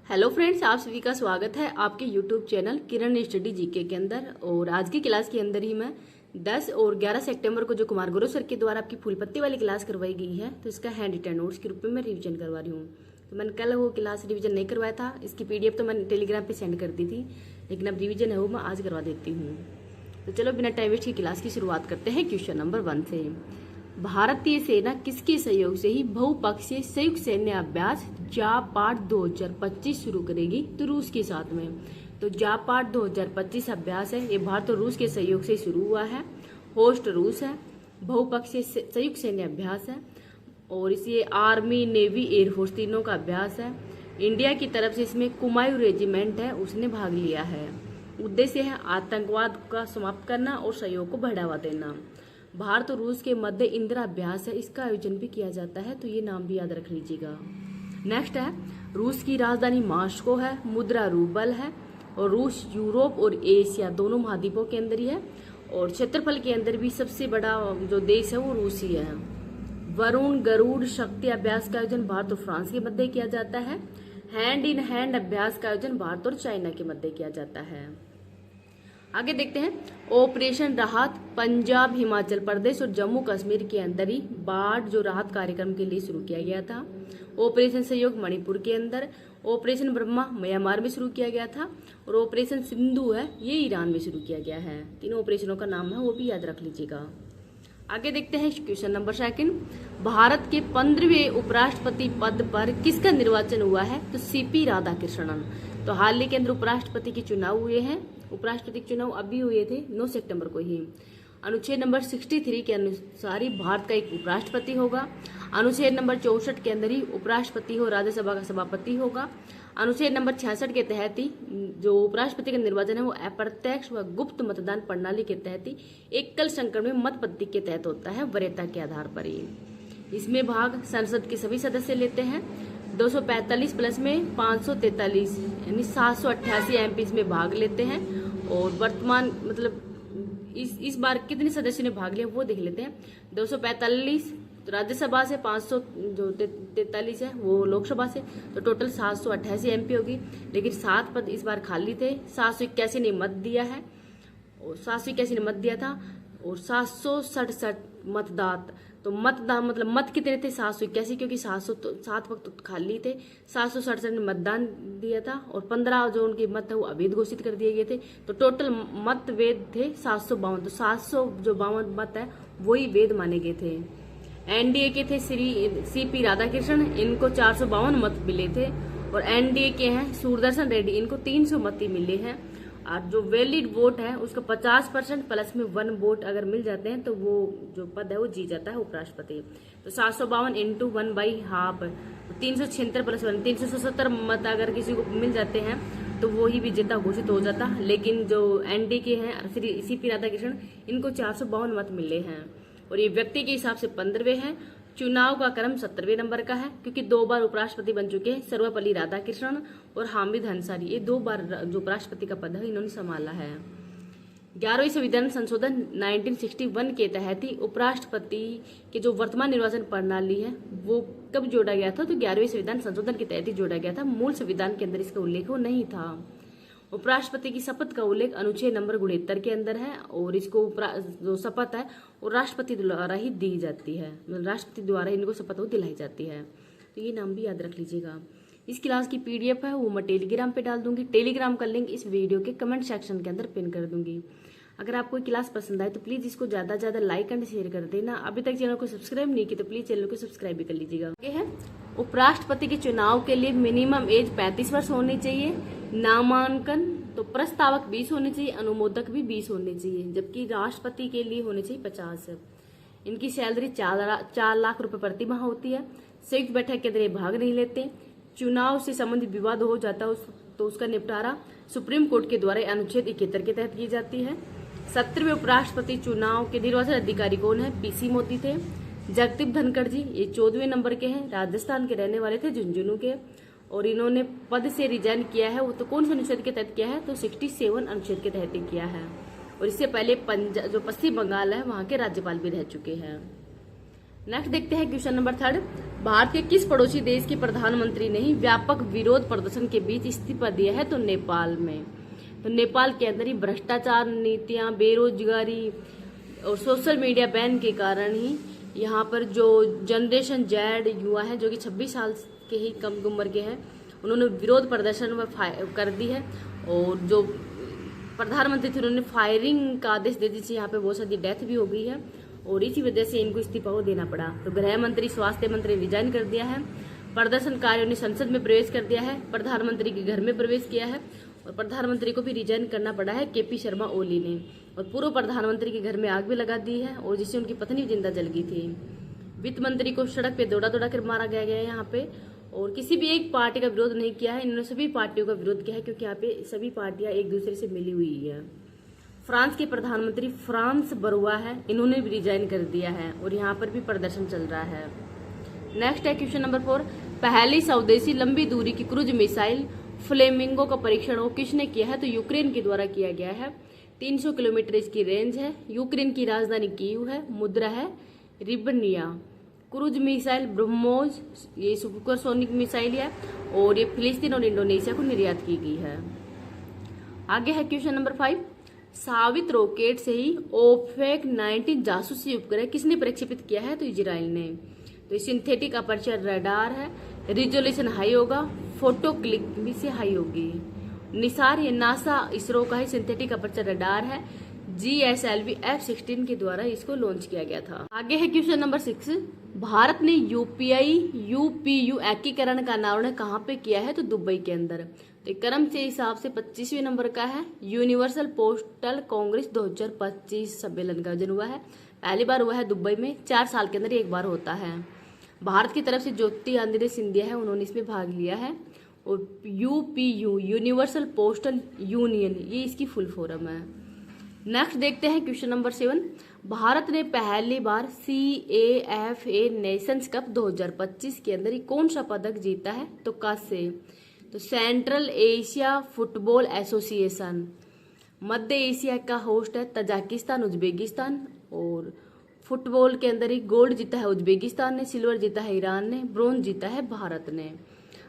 Hello friends, आप सभी का स्वागत है आपके यूट्यूब चैनल किरण स्टडी जीके के अंदर। और आज की क्लास के अंदर ही मैं 10 और 11 सितंबर को जो कुमार गुरु सर के द्वारा आपकी फूल पत्ती वाली क्लास करवाई गई है, तो इसका हैंड रिटन नोट्स के रूप में मैं रिवीजन करवा रही हूँ। तो मैंने कल वो क्लास रिवीजन नहीं करवाया था, इसकी पीडीएफ तो मैंने टेलीग्राम पे सेंड कर दी थी, लेकिन अब रिवीजन है वो मैं आज करवा देती हूँ। तो चलो बिना टाइम वेस्ट की क्लास की शुरुआत करते हैं क्वेश्चन नंबर 1 से। भारतीय सेना किसके सहयोग से ही बहुपक्षीय संयुक्त सैन्य अभ्यास जापाट 2025 शुरू करेगी? तो रूस के साथ में। तो जापाट 2025 अभ्यास है, ये भारत और रूस के सहयोग से शुरू हुआ है। होस्ट रूस है, बहुपक्षीय संयुक्त सैन्य अभ्यास है और इसे आर्मी, नेवी, एयरफोर्स तीनों का अभ्यास है। इंडिया की तरफ से इसमें कुमायूं रेजिमेंट है, उसने भाग लिया है। उद्देश्य है आतंकवाद का समाप्त करना और सहयोग को बढ़ावा देना। भारत और रूस के मध्य इंदिरा अभ्यास है, इसका आयोजन भी किया जाता है, तो ये नाम भी याद रख लीजिएगा। नेक्स्ट है, रूस की राजधानी मॉस्को है, मुद्रा रूबल है और रूस यूरोप और एशिया दोनों महाद्वीपों के अंदर ही है और क्षेत्रफल के अंदर भी सबसे बड़ा जो देश है वो रूस ही है। वरुण गरुड़ शक्ति अभ्यास का आयोजन भारत और फ्रांस के मध्य किया जाता है। हैंड इन हैंड अभ्यास का आयोजन भारत और चाइना के मध्य किया जाता है। आगे देखते हैं, ऑपरेशन राहत पंजाब, हिमाचल प्रदेश और जम्मू कश्मीर के अंदर ही बाढ़ जो राहत कार्यक्रम के लिए शुरू किया गया था। ऑपरेशन सहयोग मणिपुर के अंदर, ऑपरेशन ब्रह्मा म्यांमार में शुरू किया गया था और ऑपरेशन सिंधु है ये ईरान में शुरू किया गया है। तीनों ऑपरेशनों का नाम है वो भी याद रख लीजिएगा। आगे देखते हैं क्वेश्चन नंबर 2। भारत के 15वें उपराष्ट्रपति पद पर किसका निर्वाचन हुआ है? तो सीपी राधाकृष्णन। तो हाल ही के अंदर उपराष्ट्रपति के चुनाव हुए हैं। उपराष्ट्रपति के चुनाव अभी हुए थे 9 सितंबर को ही। अनुच्छेद नंबर 63 के अनुसार ही भारत का एक उपराष्ट्रपति होगा। अनुच्छेद नंबर 64 के अंदर ही उपराष्ट्रपति हो राज्यसभा का सभापति होगा। अनुच्छेद नंबर 66 के तहत ही जो उपराष्ट्रपति का निर्वाचन है वो अप्रत्यक्ष व गुप्त मतदान प्रणाली के तहत ही एकल संकट में मत पद्धति के तहत होता है, वरीयता के आधार पर ही। इसमें भाग संसद के सभी सदस्य लेते हैं। 245 प्लस में 543 यानी 788 एमपी इसमें भाग लेते हैं और वर्तमान मतलब इस बार कितने सदस्यों ने भाग लिया वो देख लेते हैं। 245 राज्यसभा से, 543 है वो लोकसभा से, तो टोटल 788 एमपी होगी। लेकिन 7 पद इस बार खाली थे। 781 ने मत दिया है और 781 ने मत दिया था और 767 मतदाता। तो मतदान मतलब मत कितने थे? 781, क्योंकि 707 पद तो खाली थे। 767 ने मतदान दिया था और 15 जो उनके मत है वो अवैध घोषित कर दिए गए थे। तो टोटल मत वैध थे 752। तो 752 मत है वही वैध माने गए थे। एनडीए के थे श्री सीपी राधाकृष्णन, इनको 452 मत मिले थे और एनडीए के हैं सुदर्शन रेड्डी, इनको 300 मत ही मिले हैं। और जो वैलिड वोट है उसका 50% प्लस में 1 वोट अगर मिल जाते हैं तो वो जो पद है वो जीत जाता है उपराष्ट्रपति। तो 752 इंटू 1/2 376 प्लस 1 377 मत अगर किसी को मिल जाते हैं तो वो ही विजेता घोषित हो जाता। लेकिन जो एनडीए के हैं श्री सीपी राधाकृष्णन, इनको 452 मत मिले हैं और ये व्यक्ति के हिसाब से 15वें हैं। चुनाव का क्रम 17वें नंबर का है, क्योंकि 2 बार उपराष्ट्रपति बन चुके हैं सर्वपल्ली राधाकृष्णन और हामिद अंसारी। ये 2 बार जो उपराष्ट्रपति का पद है इन्होंने संभाला है। 11वें संविधान संशोधन 1961 के तहत ही उपराष्ट्रपति के जो वर्तमान निर्वाचन प्रणाली है वो कब जोड़ा गया था? तो 11वें संविधान संशोधन के तहत ही जोड़ा गया था। मूल संविधान के अंदर इसका उल्लेख नहीं था। उपराष्ट्रपति की शपथ का उल्लेख अनुच्छेद नंबर 69 के अंदर है और इसको जो शपथ है वो राष्ट्रपति द्वारा ही दी जाती है, मतलब राष्ट्रपति द्वारा इनको शपथ वो दिलाई जाती है। तो ये नाम भी याद रख लीजिएगा। इस क्लास की पीडीएफ है वो मैं टेलीग्राम पे डाल दूंगी। टेलीग्राम का लिंक इस वीडियो के कमेंट सेक्शन के अंदर पिन कर दूंगी। अगर आपको क्लास पसंद आए तो प्लीज इसको ज्यादा से ज्यादा लाइक एंड शेयर कर देना। अभी तक चैनल को सब्सक्राइब नहीं किया तो प्लीज चैनल को सब्सक्राइब भी कर लीजिएगा। आगे है, उपराष्ट्रपति के चुनाव के लिए मिनिमम एज 35 वर्ष होनी चाहिए। नामांकन तो प्रस्तावक 20 होने चाहिए, अनुमोदक भी 20 होने चाहिए, जबकि राष्ट्रपति के लिए होने चाहिए 50। इनकी सैलरी 4 लाख रुपए प्रति माह होती है। संयुक्त बैठक के अंदर भाग नहीं लेते। चुनाव से संबंधित विवाद हो जाता है तो उसका निपटारा सुप्रीम कोर्ट के द्वारा अनुच्छेद 71 के तहत की जाती है। 17वें उपराष्ट्रपति चुनाव के निर्वाचन अधिकारी कौन है? पीसी मोदी थे। जगदीप धनखड़ जी ये 14वें नंबर के हैं, राजस्थान के रहने वाले थे, झुंझुनू के, और इन्होंने पद से रिजाइन किया है वो तो कौन से अनुच्छेद के तहत किया है? तो 67 अनुच्छेद के तहत किया है। और इससे पहले जो पश्चिम बंगाल है वहां के राज्यपाल भी रह चुके हैं। नेक्स्ट देखते हैं क्वेश्चन नंबर 3। भारत के किस पड़ोसी देश के प्रधानमंत्री ने ही व्यापक विरोध प्रदर्शन के बीच इस्तीफा दिया है? तो नेपाल में। तो नेपाल के अंदर ही भ्रष्टाचार नीतियां, बेरोजगारी और सोशल मीडिया बैन के कारण ही यहाँ पर जो जनरेशन जेड युवा है, जो कि 26 साल के ही कम उम्र के हैं, उन्होंने विरोध प्रदर्शन में कर दी है। और जो प्रधानमंत्री थे उन्होंने फायरिंग का आदेश दे दी थी, यहाँ पे बहुत सारी डेथ भी हो गई है और इसी वजह से इनको इस्तीफा देना पड़ा। तो गृह मंत्री, स्वास्थ्य मंत्री रिजाइन कर दिया है, प्रदर्शनकारियों ने संसद में प्रवेश कर दिया है, प्रधानमंत्री के घर में प्रवेश किया है और प्रधानमंत्री को भी रिजाइन करना पड़ा है केपी शर्मा ओली ने। और पूर्व प्रधानमंत्री के घर में आग भी लगा दी है और जिससे उनकी पत्नी जिंदा जल गई थी। वित्त मंत्री को सड़क पे दौड़ा दौड़ा कर मारा गया है यहाँ पे। और किसी भी एक पार्टी का विरोध नहीं किया है, इन्होंने सभी पार्टियों का विरोध किया है क्योंकि यहाँ पे सभी पार्टियां एक दूसरे से मिली हुई है। फ्रांस के प्रधानमंत्री फ्रांस बरुआ है, इन्होंने भी रिजाइन कर दिया है और यहाँ पर भी प्रदर्शन चल रहा है। नेक्स्ट है क्वेश्चन नंबर 4, पहली स्वदेशी लंबी दूरी की क्रूज मिसाइल फ्लेमिंगो का परीक्षण वो किसने किया है? तो यूक्रेन के द्वारा किया गया है। 300 किलोमीटर इसकी रेंज है। यूक्रेन की राजधानी कीव है, मुद्रा है रिबनिया। क्रूज मिसाइल ब्रह्मोस, ये सुपरसोनिक मिसाइल है और ये फिलिस्तीन और इंडोनेशिया को निर्यात की गई है। आगे है क्वेश्चन नंबर 5, सावित रॉकेट से ही ओफेक 19 जासूसी उपग्रह किसने प्रक्षेपित किया है? तो इजराइल ने। तो सिंथेटिक अपर्चर रडार है, रिजोल्यूशन हाई होगा, फोटो क्लिक भी से हाई होगी। निसार, ये नासा इसरो का ही सिंथेटिक अपर्चर रडार है, GSLV F-16 के द्वारा इसको लॉन्च किया गया था। आगे है क्वेश्चन नंबर 6, भारत ने UPI UPU एकीकरण का अनावरण कहाँ पे किया है? तो दुबई के अंदर। तो क्रम के हिसाब से 25वें नंबर का है। यूनिवर्सल पोस्टल कांग्रेस 2025 सम्मेलन का आयोजन हुआ है, पहली बार हुआ है दुबई में, 4 साल के अंदर एक बार होता है। भारत की तरफ से ज्योति आदित्य सिंधिया है, उन्होंने इसमें भाग लिया है। और UPU यूनिवर्सल पोस्टल यूनियन, ये इसकी फुल फॉर्म है। नेक्स्ट देखते हैं क्वेश्चन नंबर 7, भारत ने पहली बार CAFA नेशंस कप 2025 के अंदर ही कौन सा पदक जीता है? तो कस से। तो सेंट्रल एशिया फुटबॉल एसोसिएशन। मध्य एशिया का होस्ट है तजाकिस्तान, उज्बेकिस्तान। और फुटबॉल के अंदर ही गोल्ड जीता है उज्बेकिस्तान ने, सिल्वर जीता है ईरान ने, ब्रोंज जीता है भारत ने।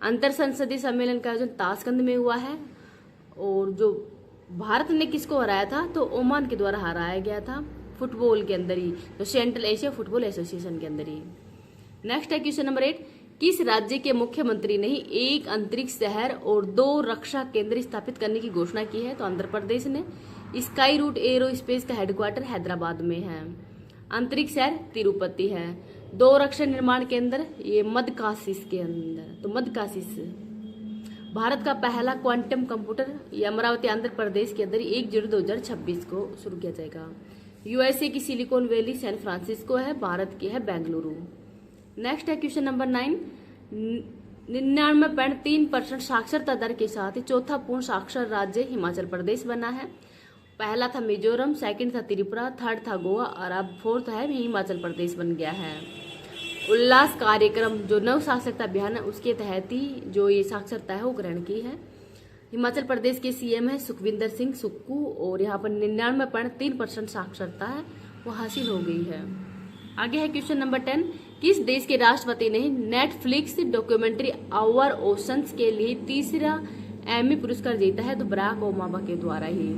अंतर संसदीय सम्मेलन का आयोजन ताशकंद में हुआ है। और जो भारत ने किसको हराया था? तो ओमान के द्वारा हराया गया था फुटबॉल के अंदर ही, तो सेंट्रल एशिया फुटबॉल एसोसिएशन के अंदर ही। नेक्स्ट है क्वेश्चन नंबर 8, किस राज्य के मुख्यमंत्री ने एक अंतरिक्ष शहर और 2 रक्षा केंद्र स्थापित करने की घोषणा की है? तो आंध्र प्रदेश ने। स्काई रूट एरोस्पेस का हेडक्वार्टर हैदराबाद में है। अंतरिक्ष शहर तिरुपति है। 2 रक्षा निर्माण केंद्र ये मदकाशिस के अंदर, तो मदकाशिस। भारत का पहला क्वांटम कंप्यूटर ये अमरावती आंध्र प्रदेश के अंदर 1 जुलाई 2026 को शुरू किया जाएगा। USA की सिलिकॉन वैली सैन फ्रांसिस्को है, भारत की है बेंगलुरु। नेक्स्ट है क्वेश्चन नंबर 9, 99.3% साक्षरता दर के साथ ही चौथा पूर्ण साक्षर राज्य हिमाचल प्रदेश बना है। पहला था मिजोरम, सेकंड था त्रिपुरा, थर्ड था गोवा और अब 4th है हिमाचल प्रदेश बन गया है। उल्लास कार्यक्रम जो नव साक्षरता अभियान है उसके तहत ही जो ये साक्षरता है वो ग्रहण की है। हिमाचल प्रदेश के CM है सुखविंदर सिंह सुक्खू और यहाँ पर 99.3% साक्षरता है वो हासिल हो गई है। आगे है क्वेश्चन नंबर 10, किस देश के राष्ट्रपति ने नेटफ्लिक्स डॉक्यूमेंट्री आवर ओशंस के लिए 3रा एमी पुरस्कार जीता है? तो बराक ओबामा के द्वारा ही।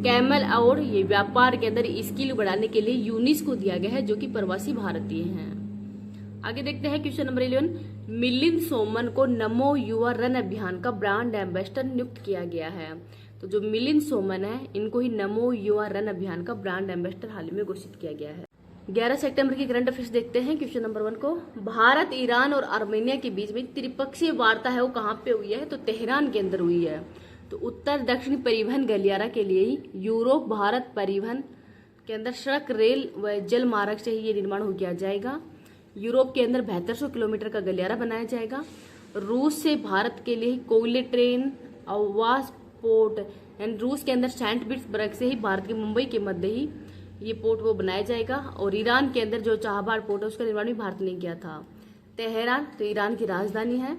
कैमल अवार्ड ये व्यापार के अंदर स्किल बढ़ाने के लिए यूनिस को दिया गया है जो कि प्रवासी भारतीय हैं। आगे देखते हैं क्वेश्चन नंबर 11, मिलिंद सोमन को नमो युवा रन अभियान का ब्रांड एम्बेसडर नियुक्त किया गया है। तो जो मिलिंद सोमन है इनको ही नमो युवा रन अभियान का ब्रांड एम्बेसडर हाल ही में घोषित किया गया है। 11 सितंबर की करंट अफेयर्स देखते हैं क्वेश्चन नंबर 1 को। भारत, ईरान और आर्मेनिया के बीच में त्रिपक्षीय वार्ता है वो कहाँ पे हुई है? तो तेहरान के अंदर हुई है। तो उत्तर दक्षिणी परिवहन गलियारा के लिए ही यूरोप भारत परिवहन के अंदर सड़क, रेल व जल मार्ग से ही ये निर्माण हो किया जाएगा। यूरोप के अंदर 7200 किलोमीटर का गलियारा बनाया जाएगा। रूस से भारत के लिए कोयले ट्रेन, आवास पोर्ट एंड रूस के अंदर सेंट पीटर्सबर्ग से ही भारत के मुंबई के मध्य ही ये पोर्ट वो बनाया जाएगा। और ईरान के अंदर जो चाहबार पोर्ट है उसका निर्माण भी भारत ने किया था। तेहरान तो ईरान की राजधानी है।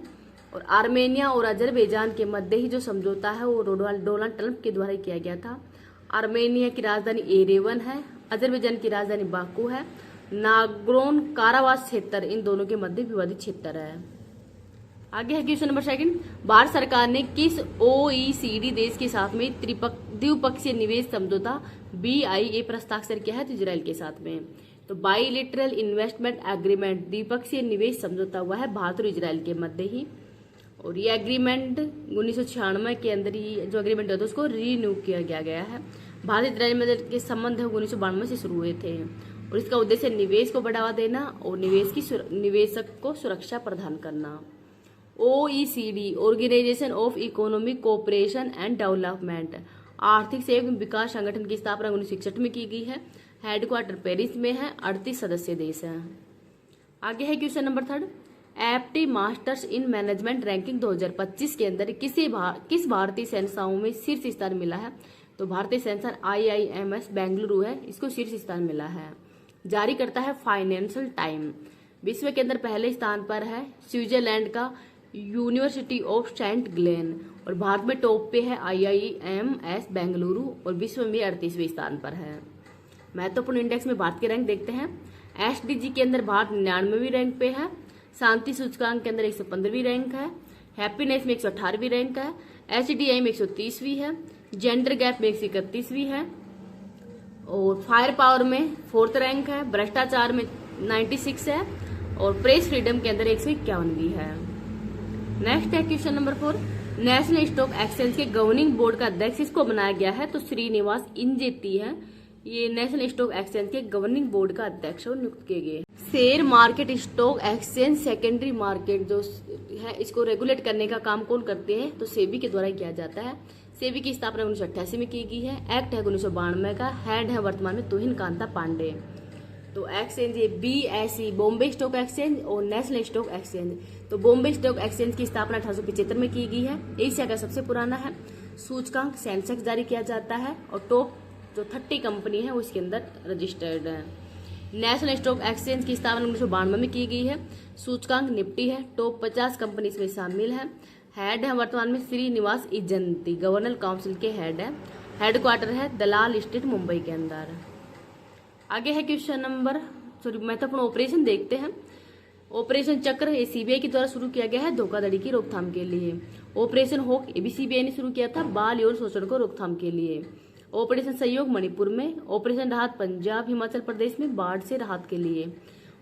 और आर्मेनिया और अजरबैजान के मध्य ही जो समझौता है वो डोनाल्ड ट्रंप के द्वारा किया गया था। आर्मेनिया की राजधानी एरेवन है, अजरबैजान की राजधानी बाकू है, नागरोन कारावास क्षेत्र इन दोनों के मध्य विवादित क्षेत्र है। आगे है क्वेश्चन नंबर 2। भारत सरकार ने किस OECD देश के साथ में द्विपक्षीय निवेश समझौता BIA पर हस्ताक्षर किया है? तो इजराइल के साथ में। तो बाइलेटरल इन्वेस्टमेंट एग्रीमेंट द्विपक्षीय निवेश समझौता हुआ है भारत और इजराइल के मध्य ही, और ये एग्रीमेंट 1996 के अंदर ही जो एग्रीमेंट होता है उसको रीन्यू किया गया है। भारत इजराइल में के संबंध 1992 से शुरू हुए थे और इसका उद्देश्य निवेश को बढ़ावा देना और निवेशक को सुरक्षा प्रदान करना। OECD organisation of economic cooperation and development आर्थिक सहयोग विकास संगठन की स्थापना 1961 में की गई है। हेडक्वार्टर पेरिस में है। 38 सदस्य देश हैं। आगे है question number 3। FT masters in management ranking 2025 के अंदर किस भारतीय संस्थाओं में शीर्ष स्थान मिला है? तो भारतीय संस्थान IIMS बेंगलुरु है, इसको शीर्ष स्थान मिला है। जारी करता है फाइनेंशियल टाइम। विश्व के अंदर पहले स्थान पर है स्विट्जरलैंड का यूनिवर्सिटी ऑफ सेंट ग्लेन, और भारत में टॉप पे है IIMS बेंगलुरु और विश्व में 38वें स्थान पर है। महत्वपूर्ण इंडेक्स में भारत के रैंक देखते हैं। SDG के अंदर भारत 99वीं रैंक पे है। शांति सूचकांक के अंदर 115वीं रैंक है। हैप्पीनेस में 118वीं रैंक है। HDI में 130वीं है। जेंडर गैप में 131वीं है, और फायर पावर में 4th रैंक है। भ्रष्टाचार में 96 है, और प्रेस फ्रीडम के अंदर 151वीं है। नेक्स्ट है question number 4। National stock exchange के गवर्निंग बोर्ड का अध्यक्ष इसको बनाया गया है? तो श्रीनिवास इंजेती है, ये नेशनल स्टॉक एक्सचेंज के गवर्निंग बोर्ड का अध्यक्ष और नियुक्त किए गए। Share market, stock exchange, secondary market जो है इसको रेगुलेट करने का काम कौन करते हैं? तो सेबी के द्वारा किया जाता है। सेबी की स्थापना 1988 में की गई है। एक्ट है 1992 का। हेड है वर्तमान में तुहिन कांता पांडे। तो एक्सचेंज ये BSE बॉम्बे स्टॉक एक्सचेंज और नेशनल स्टॉक एक्सचेंज। तो बॉम्बे स्टॉक एक्सचेंज की स्थापना 1875 में की गई है। एशिया का सबसे पुराना है। सूचकांक सेंसेक्स जारी किया जाता है, और टॉप जो 30 कंपनी है उसके अंदर रजिस्टर्ड है। नेशनल स्टॉक एक्सचेंज की स्थापना 1992 में की गई है। सूचकांक निफ्टी है। टॉप 50 कंपनी इसमें शामिल है। हेड है वर्तमान में श्रीनिवास इंजेती, गवर्नर काउंसिल के हेड है। हेडक्वार्टर है दलाल स्ट्रीट मुंबई के अंदर। आगे है क्वेश्चन नंबर महत्वपूर्ण ऑपरेशन देखते हैं। ऑपरेशन चक्र ये CBI के द्वारा शुरू किया गया है धोखाधड़ी की रोकथाम के लिए। ऑपरेशन हॉक ये भी CBI ने शुरू किया था बाल यौन शोषण को रोकथाम के लिए। ऑपरेशन सहयोग मणिपुर में। ऑपरेशन राहत पंजाब हिमाचल प्रदेश में बाढ़ से राहत के लिए।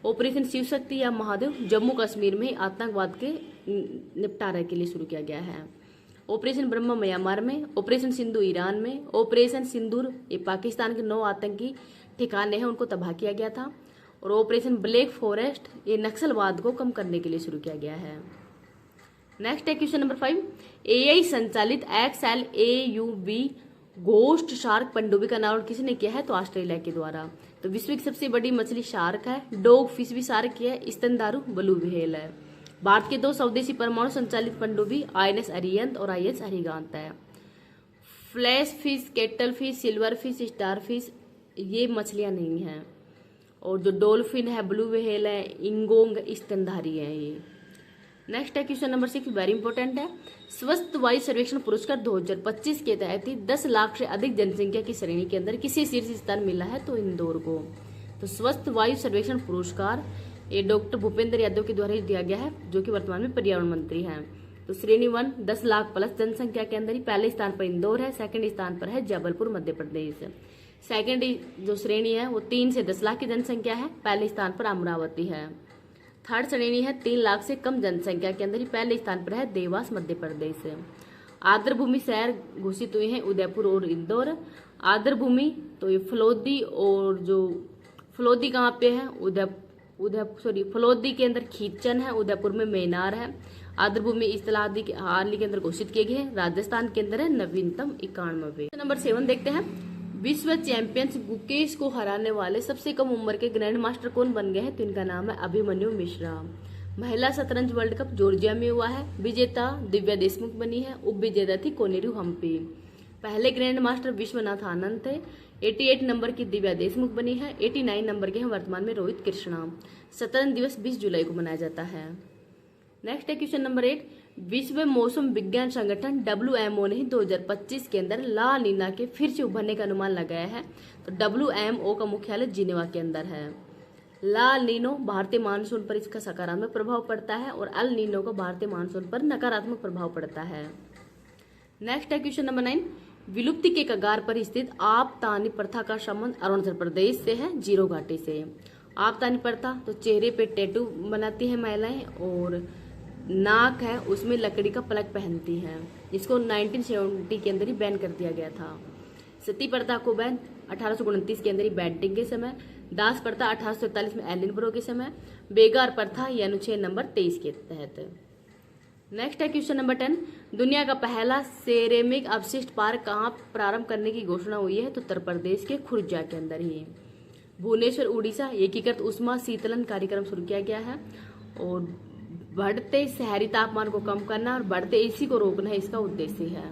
ऑपरेशन शिव शक्ति या महादेव जम्मू कश्मीर में आतंकवाद के निपटारे के लिए शुरू किया गया है। ऑपरेशन ब्रह्मा म्यांमार में। ऑपरेशन सिंधु ईरान में। ऑपरेशन सिंदूर ये पाकिस्तान के 9 आतंकी ठिकाने हैं उनको तबाह किया गया था। और ऑपरेशन ब्लैक फॉरेस्ट ये नक्सलवाद को कम करने के लिए शुरू किया गया है। नेक्स्ट है क्वेश्चन नंबर 5। AI संचालित XLAUV घोस्ट शार्क पनडुब्बी का निर्माण किसने किया है? तो ऑस्ट्रेलिया के द्वारा। तो विश्व की सबसे बड़ी मछली शार्क है। डॉग फिश भी शार्क है। स्तनधारू ब्लू व्हेल है। भारत के 2 स्वदेशी परमाणु संचालित पनडुब्बी INS अरिहंत और INS अरिहंत है। Flash fish, kettle fish, silver fish, star fish ये मछलियां नहीं हैं। और जो डॉल्फिन है, ब्लू व्हेल है, इंगोंग स्तनधारी है ये। नेक्स्ट है क्वेश्चन नंबर 6, वेरी इंपॉर्टेंट है। स्वस्थ वायु सर्वेक्षण पुरस्कार 2025 के तहत 10 लाख से अधिक जनसंख्या की श्रेणी के अंदर किसे शीर्ष स्थान मिला है? तो इंदौर को। तो स्वस्थ वायु सर्वेक्षण पुरस्कार ये डॉक्टर भूपेंद्र यादव के द्वारा दिया गया है, जो कि वर्तमान में पर्यावरण मंत्री हैं। तो श्रेणी 1 10 लाख प्लस जनसंख्या के अंदर ही पहले स्थान पर इंदौर है। सेकंड स्थान पर है जबलपुर मध्य प्रदेश। सेकंड जो श्रेणी है वो 3 से 10 लाख की जनसंख्या है। पहले स्थान पर अमरावती है। थर्ड श्रेणी है 3 लाख से कम जनसंख्या के अंदर ही पहले स्थान पर है देवास मध्य प्रदेश। आर्द्र भूमि शहर घोषित हुए हैं उदयपुर और इंदौर। आर्द्र भूमि तो ये फलोदी, और जो फलोदी कहाँ पे है? फलोदी के अंदर खींचन है। उदयपुर में मेनार है। आर्द्र भूमि इस्तेलाह हाल ही के अंदर घोषित किए गए हैं। राजस्थान के अंदर है नवीनतम 91। नंबर 7 देखते हैं। विश्व चैंपियंस गुकेश को हराने वाले सबसे कम उम्र के ग्रैंड मास्टर कौन बन गए हैं? तो इनका नाम है अभिमन्यु मिश्रा। महिला शतरंज वर्ल्ड कप जॉर्जिया में हुआ है। विजेता दिव्या देशमुख बनी है। उप विजेता थी कोनेरू हम्पी। पहले ग्रैंड मास्टर विश्वनाथ आनंद थे। 88 नंबर की दिव्या देशमुख बनी है। 89 नंबर के हैं वर्तमान में रोहित कृष्णा। शतरंज दिवस 20 जुलाई को मनाया जाता है। नेक्स्ट है क्वेश्चन नंबर 8। विश्व मौसम विज्ञान संगठन WMO ने 2025 के अंदर ला नीना के फिर से उभरने का अनुमान लगाया है। तो WMO का मुख्यालय जिनेवा के अंदर है। ला नीनो भारतीय मानसून पर इसका सकारात्मक प्रभाव पड़ता है और अल नीनो का भारतीय मानसून पर नकारात्मक प्रभाव पड़ता है। नेक्स्ट है क्वेश्चन नंबर 9, विलुप्ति के कगार पर स्थित आपतानी प्रथा का संबंध अरुणाचल प्रदेश से है, जीरो घाटी से। आपतानी प्रथा तो चेहरे पे टैटू बनाती है महिलाएं और नाक है उसमें लकड़ी का पलक पहनती हैं। इसको 1970 के अंदर ही बैन कर दिया गया था। सती प्रथा को बैन 1829 के अंदर ही बैटिंग के समय, दास प्रथा 1847 में एलिनब्रो के समय, बेगार प्रथा ये अनुच्छेद नंबर 23 के तहत। नेक्स्ट है क्वेश्चन नंबर 10, दुनिया का पहला सेरेमिक अपशिष्ट पार्क कहाँ प्रारंभ करने की घोषणा हुई है? तो उत्तर प्रदेश के खुर्जा के अंदर ही। भुवनेश्वर उड़ीसा एकीकृत उष्मा शीतलन कार्यक्रम शुरू किया गया है और बढ़ते शहरी तापमान को कम करना और बढ़ते एसी को रोकना है इसका उद्देश्य है।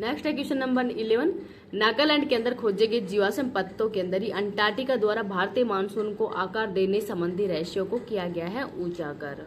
नेक्स्ट है क्वेश्चन नंबर 11, नागालैंड के अंदर खोजे गए जीवाश्म पत्तों के अंदर ही अंटार्कटिका द्वारा भारतीय मानसून को आकार देने संबंधी रहस्यों को किया गया है उजागर।